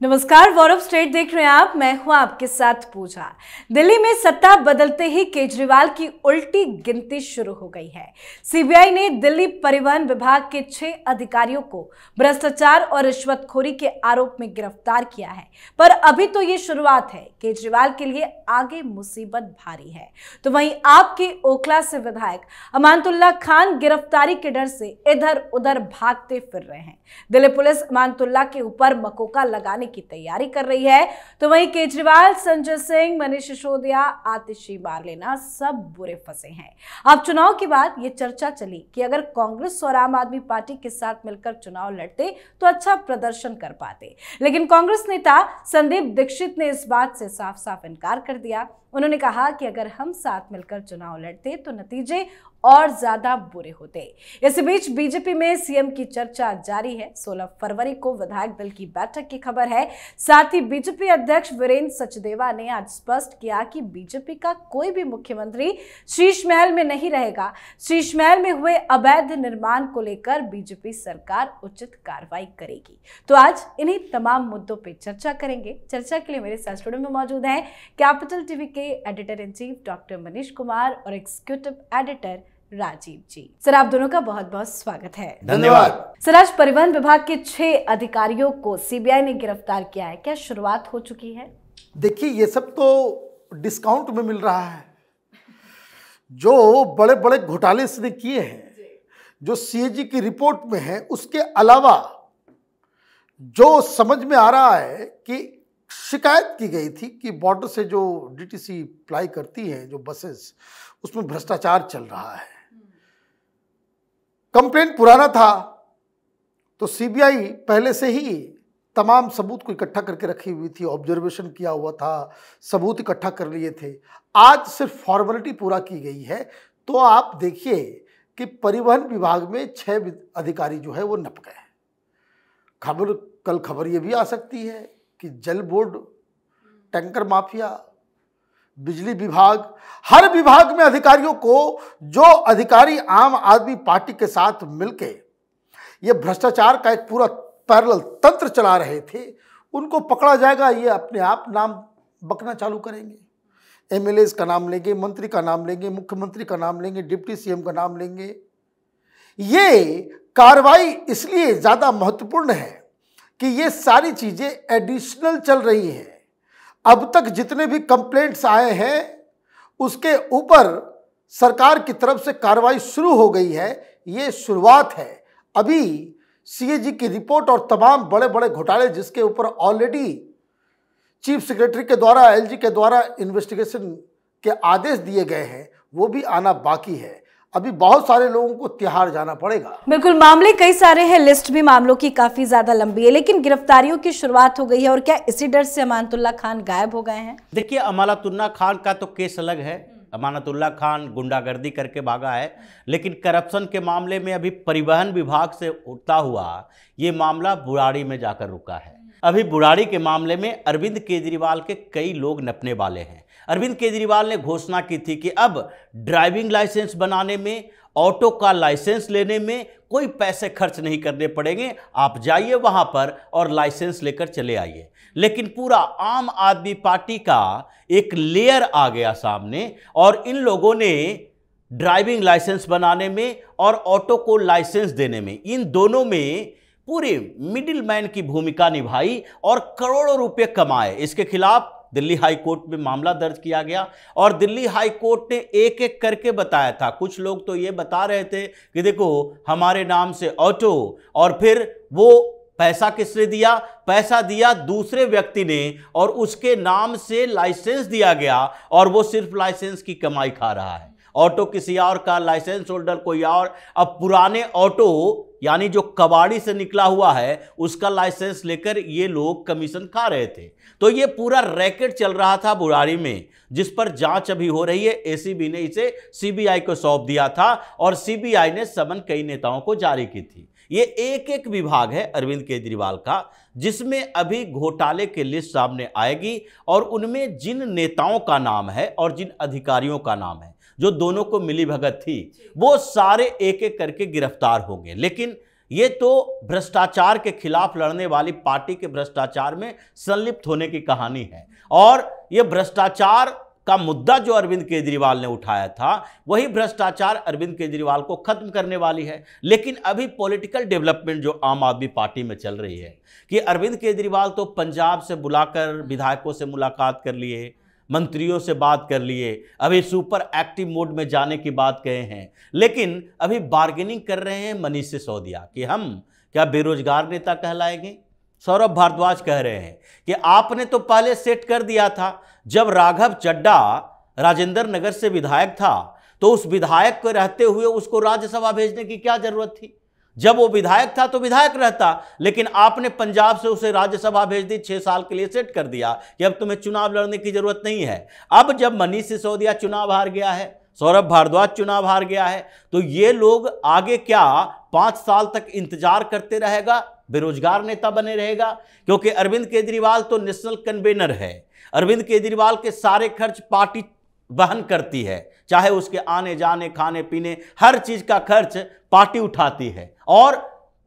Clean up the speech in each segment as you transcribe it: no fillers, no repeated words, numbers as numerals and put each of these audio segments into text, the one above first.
नमस्कार, war state देख रहे हैं आप। मैं हूं आपके साथ पूजा। दिल्ली में सत्ता बदलते ही केजरीवाल की उल्टी गिनती शुरू हो गई है। सीबीआई ने दिल्ली परिवहन विभाग के 6 अधिकारियों को भ्रष्टाचार और रिश्वतखोरी के आरोप में गिरफ्तार किया है, पर अभी तो ये शुरुआत है। केजरीवाल के लिए आगे मुसीबत भारी है। तो वहीं आपके ओखला से विधायक अमानतुल्लाह खान गिरफ्तारी के डर से इधर उधर भागते फिर रहे हैं। दिल्ली पुलिस अमानतुल्लाह के ऊपर मकोका लगाने की तैयारी कर रही है, तो वहीं केजरीवाल, संजय सिंह, मनीष सिसोदिया, आतिशी बार्लेना सब बुरे फंसे हैं। अब चुनाव के बाद ये चर्चा चली कि अगर कांग्रेस और आम आदमी पार्टी के साथ मिलकर चुनाव लड़ते तो अच्छा प्रदर्शन कर पाते, लेकिन कांग्रेस नेता संदीप दीक्षित ने इस बात से साफ साफ इनकार कर दिया। उन्होंने कहा कि अगर हम साथ मिलकर चुनाव लड़ते तो नतीजे और ज्यादा बुरे होते। इस बीच बीजेपी में सीएम की चर्चा जारी है। 16 फरवरी को विधायक दल की बैठक की खबर है। साथ ही बीजेपी अध्यक्ष वीरेंद्र सचदेवा ने आज स्पष्ट किया कि बीजेपी का कोई भी मुख्यमंत्री शीश महल में नहीं रहेगा। शीश महल में हुए अवैध निर्माण को लेकर बीजेपी सरकार उचित कार्रवाई करेगी। तो आज इन्हीं तमाम मुद्दों पर चर्चा करेंगे। चर्चा के लिए मेरे साथ स्टूडियो में मौजूद हैं कैपिटल टीवी के editor in chief doctor Manish Kumar और एग्जीक्यूटिव एडिटर राजीव जी। सर, आप दोनों का बहुत बहुत स्वागत है। धन्यवाद। सर, आज परिवहन विभाग के 6 अधिकारियों को सीबीआई ने गिरफ्तार किया है। क्या शुरुआत हो चुकी है? देखिए, ये सब तो डिस्काउंट में मिल रहा है। जो बड़े बड़े घोटाले इसने किए हैं, जो सीएजी की रिपोर्ट में है, उसके अलावा जो समझ में आ रहा है कि शिकायत की गई थी कि बॉर्डर से जो डीटीसी अप्लाई करती है, जो बसेस, उसमें भ्रष्टाचार चल रहा है। कंप्लेंट पुराना था, तो सीबीआई पहले से ही तमाम सबूत को इकट्ठा करके रखी हुई थी, ऑब्जर्वेशन किया हुआ था, सबूत इकट्ठा कर लिए थे। आज सिर्फ फॉर्मेलिटी पूरा की गई है। तो आप देखिए कि परिवहन विभाग में 6 अधिकारी जो है वो नप गए। कल खबर ये भी आ सकती है कि जल बोर्ड, टैंकर माफिया, बिजली विभाग, हर विभाग में अधिकारियों को, जो अधिकारी आम आदमी पार्टी के साथ मिलके ये भ्रष्टाचार का एक पूरा पैरेलल तंत्र चला रहे थे, उनको पकड़ा जाएगा। ये अपने आप नाम बकना चालू करेंगे। एमएलएज का नाम लेंगे, मंत्री का नाम लेंगे, मुख्यमंत्री का नाम लेंगे, डिप्टी सीएम का नाम लेंगे। ये कार्रवाई इसलिए ज़्यादा महत्वपूर्ण है कि ये सारी चीज़ें एडिशनल चल रही हैं। अब तक जितने भी कंप्लेंट्स आए हैं, उसके ऊपर सरकार की तरफ से कार्रवाई शुरू हो गई है। ये शुरुआत है। अभी सीएजी की रिपोर्ट और तमाम बड़े बड़े घोटाले जिसके ऊपर ऑलरेडी चीफ सेक्रेटरी के द्वारा, एलजी के द्वारा इन्वेस्टिगेशन के आदेश दिए गए हैं, वो भी आना बाकी है। अभी बहुत सारे लोगों को तिहाड़ जाना पड़ेगा। बिल्कुल, मामले कई सारे हैं, लिस्ट भी मामलों की काफी ज्यादा लंबी है, लेकिन गिरफ्तारियों की शुरुआत हो गई है। और क्या इसी डर से अमानतुल्लाह खान गायब हो गए हैं? देखिए, अमानतुल्लाह खान का तो केस अलग है। अमानतुल्लाह खान गुंडागर्दी करके भागा है, लेकिन करप्शन के मामले में अभी परिवहन विभाग से उठता हुआ ये मामला बुराड़ी में जाकर रुका है। अभी बुराड़ी के मामले में अरविंद केजरीवाल के कई लोग नपने वाले हैं। अरविंद केजरीवाल ने घोषणा की थी कि अब ड्राइविंग लाइसेंस बनाने में, ऑटो का लाइसेंस लेने में कोई पैसे खर्च नहीं करने पड़ेंगे। आप जाइए वहां पर और लाइसेंस लेकर चले आइए। लेकिन पूरा आम आदमी पार्टी का एक लेयर आ गया सामने, और इन लोगों ने ड्राइविंग लाइसेंस बनाने में और ऑटो को लाइसेंस देने में, इन दोनों में पूरे मिडिल मैन की भूमिका निभाई और करोड़ों रुपए कमाए। इसके खिलाफ दिल्ली हाई कोर्ट में मामला दर्ज किया गया और दिल्ली हाई कोर्ट ने एक एक करके बताया था। कुछ लोग तो ये बता रहे थे कि देखो, हमारे नाम से ऑटो, और फिर वो पैसा किसने दिया? पैसा दिया दूसरे व्यक्ति ने, और उसके नाम से लाइसेंस दिया गया, और वो सिर्फ लाइसेंस की कमाई खा रहा है। ऑटो किसी और का, लाइसेंस होल्डर कोई और। अब पुराने ऑटो यानी जो कबाड़ी से निकला हुआ है, उसका लाइसेंस लेकर ये लोग कमीशन खा रहे थे। तो ये पूरा रैकेट चल रहा था बुराड़ी में, जिस पर जांच अभी हो रही है। एसीबी ने इसे सीबीआई को सौंप दिया था और सीबीआई ने समन कई नेताओं को जारी की थी। ये एक एक विभाग है अरविंद केजरीवाल का, जिसमें अभी घोटाले की लिस्ट सामने आएगी, और उनमें जिन नेताओं का नाम है और जिन अधिकारियों का नाम है, जो दोनों को मिली भगत थी, वो सारे एक एक करके गिरफ्तार होंगे। लेकिन ये तो भ्रष्टाचार के खिलाफ लड़ने वाली पार्टी के भ्रष्टाचार में संलिप्त होने की कहानी है। और ये भ्रष्टाचार का मुद्दा जो अरविंद केजरीवाल ने उठाया था, वही भ्रष्टाचार अरविंद केजरीवाल को खत्म करने वाली है। लेकिन अभी पॉलिटिकल डेवलपमेंट जो आम आदमी पार्टी में चल रही है कि अरविंद केजरीवाल तो पंजाब से बुलाकर विधायकों से मुलाकात कर लिए, मंत्रियों से बात कर लिए, अभी सुपर एक्टिव मोड में जाने की बात कहे हैं, लेकिन अभी बार्गेनिंग कर रहे हैं मनीष सिसोदिया कि हम क्या बेरोजगार नेता कहलाएंगे। सौरभ भारद्वाज कह रहे हैं कि आपने तो पहले सेट कर दिया था, जब राघव चड्डा राजेंद्र नगर से विधायक था तो उस विधायक को रहते हुए उसको राज्यसभा भेजने की क्या जरूरत थी। जब वो विधायक था तो विधायक रहता, लेकिन आपने पंजाब से उसे राज्यसभा भेज दी, 6 साल के लिए सेट कर दिया कि अब तुम्हें चुनाव लड़ने की जरूरत नहीं है। अब जब मनीष सिसोदिया चुनाव हार गया है, सौरभ भारद्वाज चुनाव हार गया है, तो ये लोग आगे क्या 5 साल तक इंतजार करते रहेगा, बेरोजगार नेता बने रहेगा। क्योंकि अरविंद केजरीवाल तो नेशनल कन्वेनर है, अरविंद केजरीवाल के सारे खर्च पार्टी वहन करती है, चाहे उसके आने जाने खाने पीने हर चीज का खर्च पार्टी उठाती है। और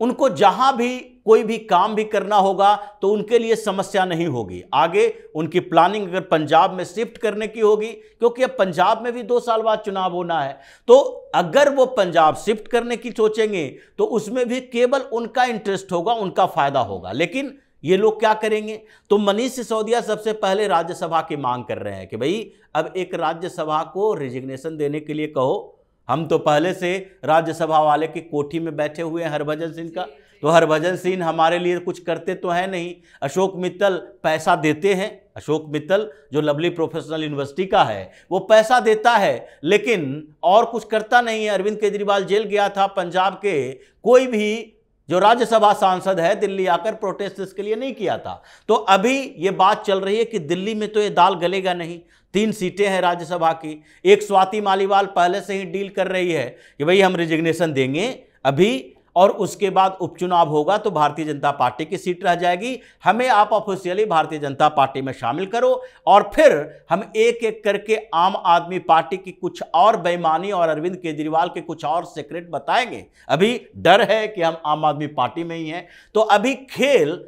उनको जहां भी कोई भी काम भी करना होगा तो उनके लिए समस्या नहीं होगी। आगे उनकी प्लानिंग अगर पंजाब में शिफ्ट करने की होगी, क्योंकि अब पंजाब में भी 2 साल बाद चुनाव होना है, तो अगर वो पंजाब शिफ्ट करने की सोचेंगे तो उसमें भी केवल उनका इंटरेस्ट होगा, उनका फायदा होगा। लेकिन ये लोग क्या करेंगे? तो मनीष सिसोदिया सबसे पहले राज्यसभा की मांग कर रहे हैं कि भाई अब एक राज्यसभा को रिजिग्नेशन देने के लिए कहो। हम तो पहले से राज्यसभा वाले की कोठी में बैठे हुए हैं हरभजन सिंह का, तो हरभजन सिंह हमारे लिए कुछ करते तो है नहीं। अशोक मित्तल पैसा देते हैं, अशोक मित्तल जो लवली प्रोफेशनल यूनिवर्सिटी का है वो पैसा देता है, लेकिन और कुछ करता नहीं है। अरविंद केजरीवाल जेल गया था, पंजाब के कोई भी जो राज्यसभा सांसद है दिल्ली आकर प्रोटेस्ट इसके लिए नहीं किया था। तो अभी ये बात चल रही है कि दिल्ली में तो ये दाल गलेगा नहीं। 3 सीटें हैं राज्यसभा की, एक स्वाति मालीवाल पहले से ही डील कर रही है कि भाई हम रिजिग्नेशन देंगे अभी, और उसके बाद उपचुनाव होगा तो भारतीय जनता पार्टी की सीट रह जाएगी, हमें आप ऑफिशियली भारतीय जनता पार्टी में शामिल करो, और फिर हम एक एक करके आम आदमी पार्टी की कुछ और बेईमानी और अरविंद केजरीवाल के कुछ और सीक्रेट बताएंगे। अभी डर है कि हम आम आदमी पार्टी में ही हैं, तो अभी खेल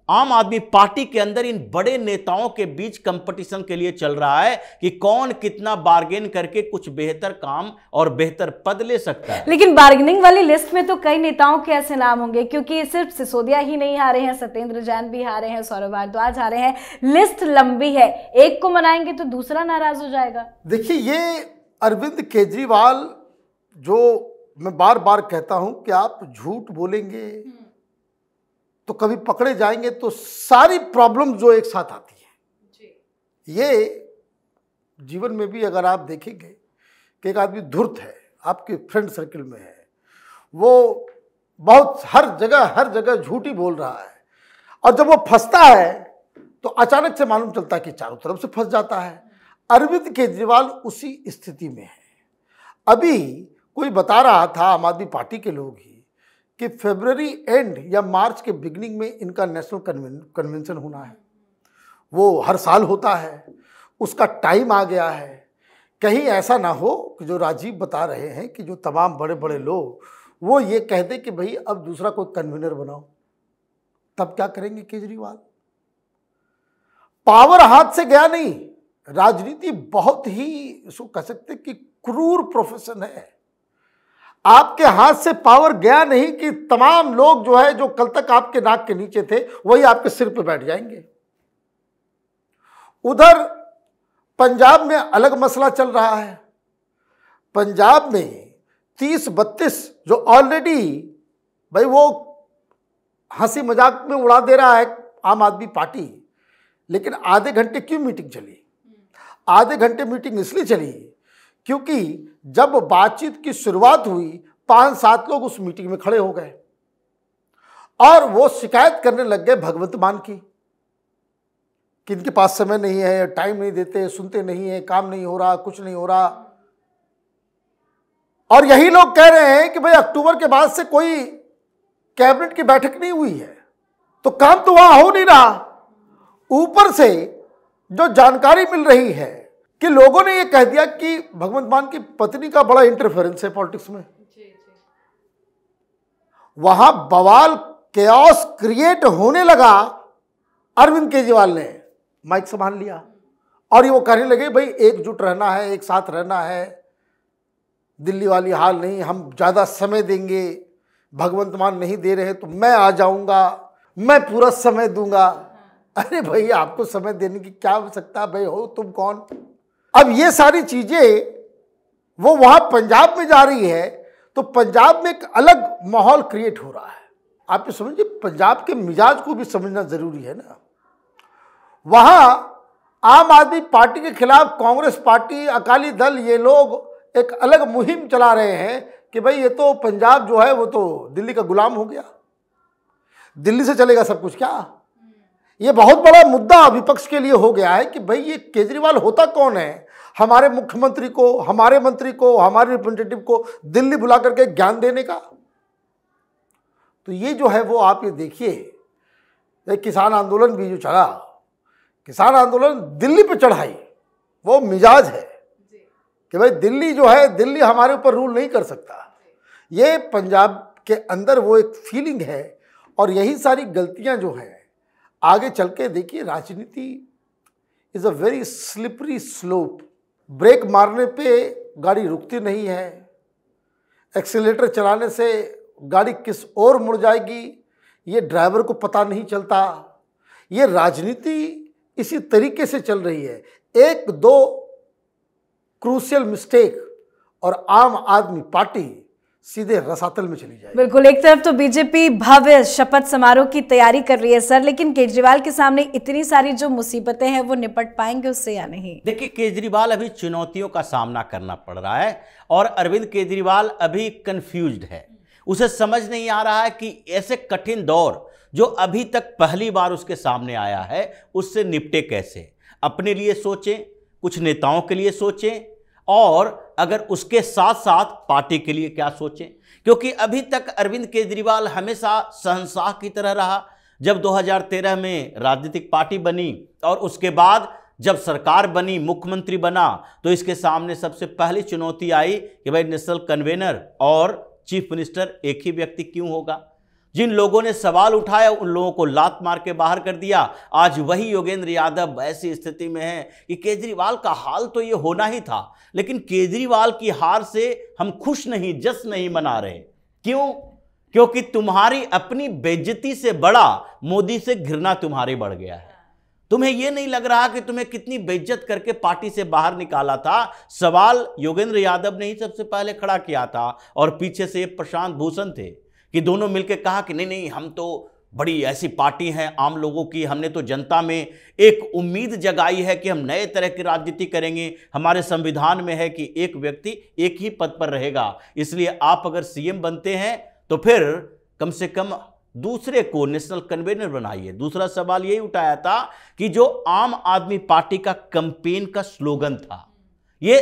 आम आदमी पार्टी के अंदर इन बड़े नेताओं के बीच कंपटीशन के लिए चल रहा है कि कौन कितना बार्गेन करके कुछ बेहतर काम और बेहतर पद ले सकता है। लेकिन बार्गेनिंग वाली लिस्ट में तो कई नेताओं के ऐसे नाम होंगे, क्योंकि सिर्फ सिसोदिया ही नहीं हारे हैं, सत्येंद्र जैन भी हारे हैं, सौरभ भारद्वाज हारे हैं, लिस्ट लंबी है। एक को मनाएंगे तो दूसरा नाराज हो जाएगा। देखिए, ये अरविंद केजरीवाल, जो मैं बार बार कहता हूं कि आप झूठ बोलेंगे तो कभी पकड़े जाएंगे, तो सारी प्रॉब्लम जो एक साथ आती है। ये जीवन में भी अगर आप देखेंगे कि एक आदमी धूर्त है, आपके फ्रेंड सर्कल में है, वो बहुत हर जगह झूठ ही बोल रहा है, और जब वो फंसता है तो अचानक से मालूम चलता है कि चारों तरफ से फंस जाता है। अरविंद केजरीवाल उसी स्थिति में है। अभी कोई बता रहा था, आम आदमी पार्टी के लोग ही, कि फरवरी एंड या मार्च के बिगनिंग में इनका नेशनल कन्वेंशन होना है। वो हर साल होता है, उसका टाइम आ गया है। कहीं ऐसा ना हो कि जो राजीव बता रहे हैं कि जो तमाम बड़े बड़े लोग वो ये कह दे कि भाई अब दूसरा कोई कन्वीनर बनाओ, तब क्या करेंगे केजरीवाल? पावर हाथ से गया नहीं। राजनीति बहुत ही इसको कह सकते कि क्रूर प्रोफेशन है। आपके हाथ से पावर गया नहीं कि तमाम लोग जो है, जो कल तक आपके नाक के नीचे थे, वही आपके सिर पे बैठ जाएंगे। उधर पंजाब में अलग मसला चल रहा है। पंजाब में 30-32 जो ऑलरेडी भाई वो हंसी मजाक में उड़ा दे रहा है आम आदमी पार्टी, लेकिन आधे घंटे क्यों मीटिंग चली? आधे घंटे मीटिंग इसलिए चली क्योंकि जब बातचीत की शुरुआत हुई 5-7 लोग उस मीटिंग में खड़े हो गए और वो शिकायत करने लग गए भगवंत मान की कि इनके पास समय नहीं है, टाइम नहीं देते, सुनते नहीं है, काम नहीं हो रहा, कुछ नहीं हो रहा। और यही लोग कह रहे हैं कि भाई अक्टूबर के बाद से कोई कैबिनेट की बैठक नहीं हुई है, तो काम तो वहां हो नहीं रहा। ऊपर से जो जानकारी मिल रही है कि लोगों ने ये कह दिया कि भगवंत मान की पत्नी का बड़ा इंटरफेरेंस है पॉलिटिक्स में। वहां बवाल केओस क्रिएट होने लगा। अरविंद केजरीवाल ने माइक संभाल लिया और ये वो कहने लगे भाई एकजुट रहना है, एक साथ रहना है, दिल्ली वाली हाल नहीं, हम ज़्यादा समय देंगे, भगवंत मान नहीं दे रहे तो मैं आ जाऊंगा, मैं पूरा समय दूंगा। अरे भाई आपको समय देने की क्या आवश्यकता, भाई हो तुम कौन। अब ये सारी चीज़ें वो वहाँ पंजाब में जा रही है तो पंजाब में एक अलग माहौल क्रिएट हो रहा है। आप ये समझिए, पंजाब के मिजाज को भी समझना ज़रूरी है ना। वहाँ आम आदमी पार्टी के खिलाफ कांग्रेस पार्टी, अकाली दल, ये लोग एक अलग मुहिम चला रहे हैं कि भाई ये तो पंजाब जो है वो तो दिल्ली का गुलाम हो गया, दिल्ली से चलेगा सब कुछ क्या। ये बहुत बड़ा मुद्दा विपक्ष के लिए हो गया है कि भाई ये केजरीवाल होता कौन है, हमारे मुख्यमंत्री को, हमारे मंत्री को, हमारे रिप्रेजेंटेटिव को दिल्ली बुला करके ज्ञान देने का। तो ये जो है वो आप ये देखिए, एक किसान आंदोलन भी जो चला, किसान आंदोलन दिल्ली पे चढ़ाई, वो मिजाज है कि भाई दिल्ली जो है, दिल्ली हमारे ऊपर रूल नहीं कर सकता। ये पंजाब के अंदर वो एक फीलिंग है और यही सारी गलतियां जो हैं आगे चल के देखिए, राजनीति is a very slippery slope. Brake मारने पे गाड़ी रुकती नहीं है, एक्सीलरेटर चलाने से गाड़ी किस ओर मुड़ जाएगी ये ड्राइवर को पता नहीं चलता। ये राजनीति इसी तरीके से चल रही है, एक दो क्रूशियल मिस्टेक और आम आदमी पार्टी सीधे रसातल में चली जाएगी। बिल्कुल, एक तरफ तो बीजेपी भव्य शपथ समारोह की तैयारी कर रही है सर, लेकिन केजरीवाल के सामने इतनी सारी जो मुसीबतें हैं वो निपट पाएंगे उससे या नहीं? देखिए, केजरीवाल अभी चुनौतियों का सामना करना पड़ रहा है और अरविंद केजरीवाल अभी कंफ्यूज्ड है। उसे समझ नहीं आ रहा है कि ऐसे कठिन दौर जो अभी तक पहली बार उसके सामने आया है उससे निपटे कैसे। अपने लिए सोचें, कुछ नेताओं के लिए सोचें और अगर उसके साथ साथ पार्टी के लिए क्या सोचें, क्योंकि अभी तक अरविंद केजरीवाल हमेशा शहंशाह की तरह रहा। जब 2013 में राजनीतिक पार्टी बनी और उसके बाद जब सरकार बनी, मुख्यमंत्री बना, तो इसके सामने सबसे पहली चुनौती आई कि भाई नेशनल कन्वेनर और चीफ मिनिस्टर एक ही व्यक्ति क्यों होगा। जिन लोगों ने सवाल उठाया उन लोगों को लात मार के बाहर कर दिया। आज वही योगेंद्र यादव ऐसी स्थिति में है कि केजरीवाल का हाल तो ये होना ही था, लेकिन केजरीवाल की हार से हम खुश नहीं, जश्न नहीं मना रहे। क्यों? क्योंकि तुम्हारी अपनी बेइज्जती से बड़ा मोदी से घृणा तुम्हारी बढ़ गया है। तुम्हें यह नहीं लग रहा कि तुम्हें कितनी बेइज्जत करके पार्टी से बाहर निकाला था। सवाल योगेंद्र यादव ने ही सबसे पहले खड़ा किया था और पीछे से प्रशांत भूषण थे कि दोनों मिलकर कहा कि नहीं नहीं, हम तो बड़ी ऐसी पार्टी हैं आम लोगों की, हमने तो जनता में एक उम्मीद जगाई है कि हम नए तरह की राजनीति करेंगे। हमारे संविधान में है कि एक व्यक्ति एक ही पद पर रहेगा, इसलिए आप अगर सीएम बनते हैं तो फिर कम से कम दूसरे को नेशनल कन्वेनर बनाइए। दूसरा सवाल यही उठाया था कि जो आम आदमी पार्टी का कैंपेन का स्लोगन था, ये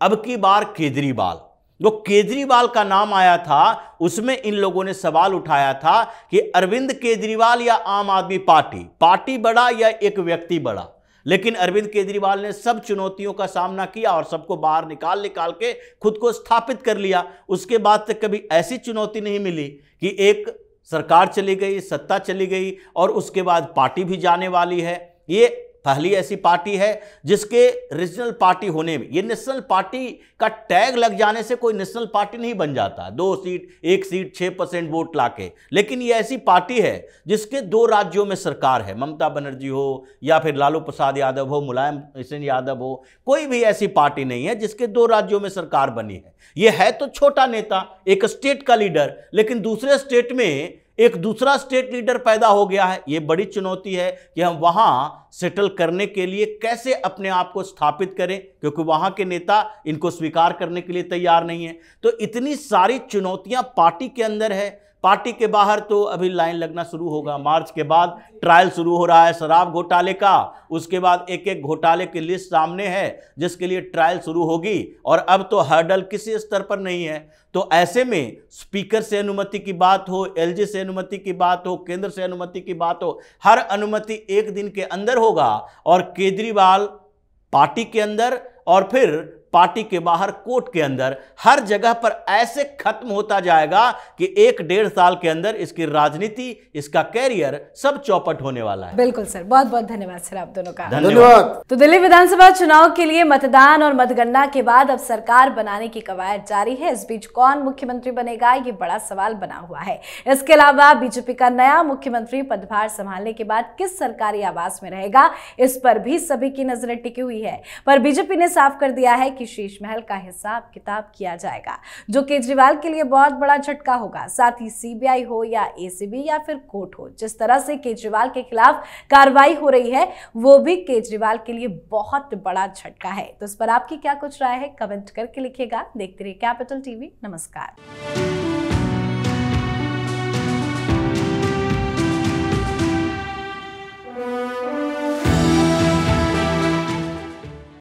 अब की बार केजरीवाल, जो केजरीवाल का नाम आया था उसमें इन लोगों ने सवाल उठाया था कि अरविंद केजरीवाल या आम आदमी पार्टी, पार्टी बड़ा या एक व्यक्ति बड़ा। लेकिन अरविंद केजरीवाल ने सब चुनौतियों का सामना किया और सबको बाहर निकाल के खुद को स्थापित कर लिया। उसके बाद तक कभी ऐसी चुनौती नहीं मिली कि एक सरकार चली गई, सत्ता चली गई और उसके बाद पार्टी भी जाने वाली है। ये पहली ऐसी पार्टी है जिसके रीजनल पार्टी होने में, ये नेशनल पार्टी का टैग लग जाने से कोई नेशनल पार्टी नहीं बन जाता, 2 सीट 1 सीट 6% वोट लाके। लेकिन ये ऐसी पार्टी है जिसके 2 राज्यों में सरकार है, ममता बनर्जी हो या फिर लालू प्रसाद यादव हो, मुलायम सिंह यादव हो, कोई भी ऐसी पार्टी नहीं है जिसके 2 राज्यों में सरकार बनी है। ये है तो छोटा नेता, एक स्टेट का लीडर, लेकिन दूसरे स्टेट में एक दूसरा स्टेट लीडर पैदा हो गया है। यह बड़ी चुनौती है कि हम वहां सेटल करने के लिए कैसे अपने आप को स्थापित करें, क्योंकि वहां के नेता इनको स्वीकार करने के लिए तैयार नहीं है। तो इतनी सारी चुनौतियां पार्टी के अंदर है। पार्टी के बाहर तो अभी लाइन लगना शुरू होगा। मार्च के बाद ट्रायल शुरू हो रहा है शराब घोटाले का, उसके बाद एक एक घोटाले की लिस्ट सामने है जिसके लिए ट्रायल शुरू होगी और अब तो हर्डल किसी स्तर पर नहीं है। तो ऐसे में स्पीकर से अनुमति की बात हो, एलजी से अनुमति की बात हो, केंद्र से अनुमति की बात हो, हर अनुमति एक दिन के अंदर होगा और केजरीवाल पार्टी के अंदर और फिर पार्टी के बाहर, कोर्ट के अंदर, हर जगह पर ऐसे खत्म होता जाएगा कि 1-1.5 साल के अंदर इसकी राजनीति, इसका कैरियर सब चौपट होने वाला है। बिल्कुल सर, बहुत बहुत धन्यवाद सर आप दोनों का। धन्यवाद। तो दिल्ली विधानसभा चुनाव के लिए मतदान और मतगणना के बाद अब सरकार बनाने की कवायद जारी है। इस बीच कौन मुख्यमंत्री बनेगा, ये बड़ा सवाल बना हुआ है। इसके अलावा बीजेपी का नया मुख्यमंत्री पदभार संभालने के बाद किस सरकारी आवास में रहेगा, इस पर भी सभी की नजरें टिकी हुई है। पर बीजेपी ने साफ कर दिया है कि शीश महल का हिसाब किताब किया जाएगा, जो केजरीवाल के लिए बहुत बड़ा झटका होगा। साथ ही सीबीआई हो या एसीबी या फिर कोर्ट हो, जिस तरह से केजरीवाल के खिलाफ कार्रवाई हो रही है वो भी केजरीवाल के लिए बहुत बड़ा झटका है। तो इस पर आपकी क्या कुछ राय है, कमेंट करके लिखिएगा। देखते रहिए कैपिटल टीवी। नमस्कार।